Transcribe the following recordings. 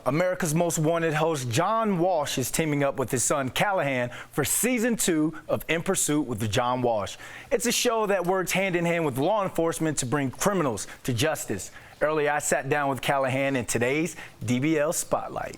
America's Most Wanted host John Walsh is teaming up with his son Callahan for season 2 of In Pursuit with John Walsh. It's a show that works hand in hand with law enforcement to bring criminals to justice. Earlier, I sat down with Callahan in today's DBL Spotlight.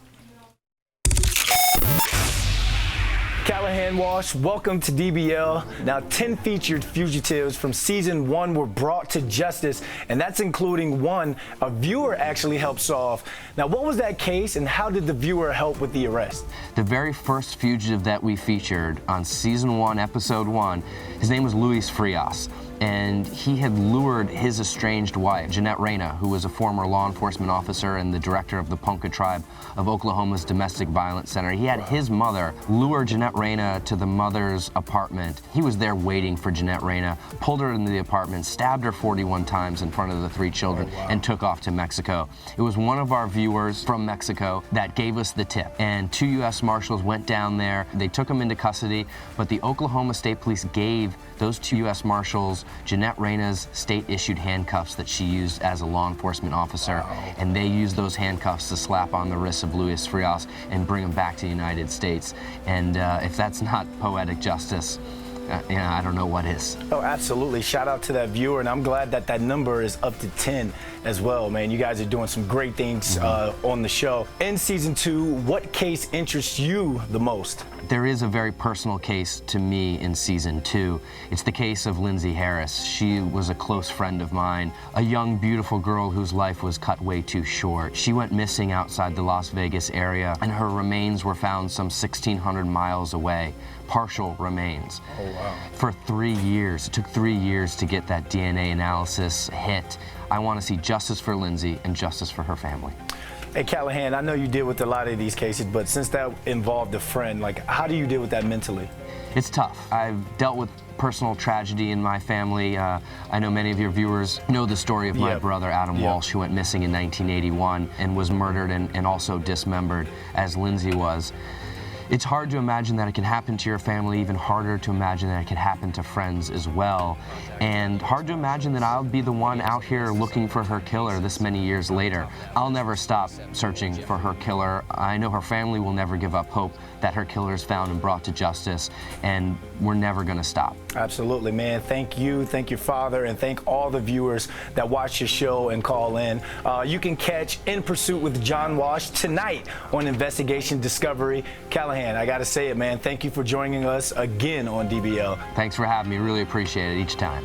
Callahan Walsh, welcome to DBL. Now, 10 featured fugitives from season 1 were brought to justice, and that's including one a viewer actually helped solve. Now, what was that case, and how did the viewer help with the arrest? The very first fugitive that we featured on season 1, episode 1, his name was Luis Frias. And he had lured his estranged wife, Jeanette Reyna, who was a former law enforcement officer and the director of the Ponca tribe of Oklahoma's Domestic Violence Center. He had his mother lure Jeanette Reyna to the mother's apartment. He was there waiting for Jeanette Reyna, pulled her into the apartment, stabbed her 41 times in front of the 3 children, and took off to Mexico. It was one of our viewers from Mexico that gave us the tip. And 2 U.S. Marshals went down there. They took him into custody, but the Oklahoma State Police gave those 2 U.S. Marshals Jeanette Reyna's state-issued handcuffs that she used as a law enforcement officer, and they used those handcuffs to slap on the wrists of Luis Frias and bring him back to the United States. And if that's not poetic justice, I don't know what is. Oh, absolutely. Shout out to that viewer, and I'm glad that that number is up to 10 as well, man. You guys are doing some great things on the show. In season 2, what case interests you the most? There is a very personal case to me in season 2. It's the case of Lindsay Harris. She was a close friend of mine, a young, beautiful girl whose life was cut way too short. She went missing outside the Las Vegas area, and her remains were found some 1,600 miles away, partial remains. Oh, wow. For 3 years. It took 3 years to get that DNA analysis hit. I want to see justice for Lindsay and justice for her family. Hey, Callahan, I know you deal with a lot of these cases, but since that involved a friend, like, how do you deal with that mentally? It's tough. I've dealt with personal tragedy in my family. I know many of your viewers know the story of my brother, Adam Walsh, who went missing in 1981 and was murdered and also dismembered, as Lindsay was. It's hard to imagine that it can happen to your family, even harder to imagine that it can happen to friends as well. And hard to imagine that I'll be the one out here looking for her killer this many years later. I'll never stop searching for her killer. I know her family will never give up hope that her killer is found and brought to justice, and we're never going to stop. Absolutely, man. Thank you, thank your father, and thank all the viewers that watch your show and call in. You can catch In Pursuit with John Walsh tonight on Investigation Discovery. Callahan, I got to say it, man. Thank you for joining us again on DBL. Thanks for having me. Really appreciate it each time.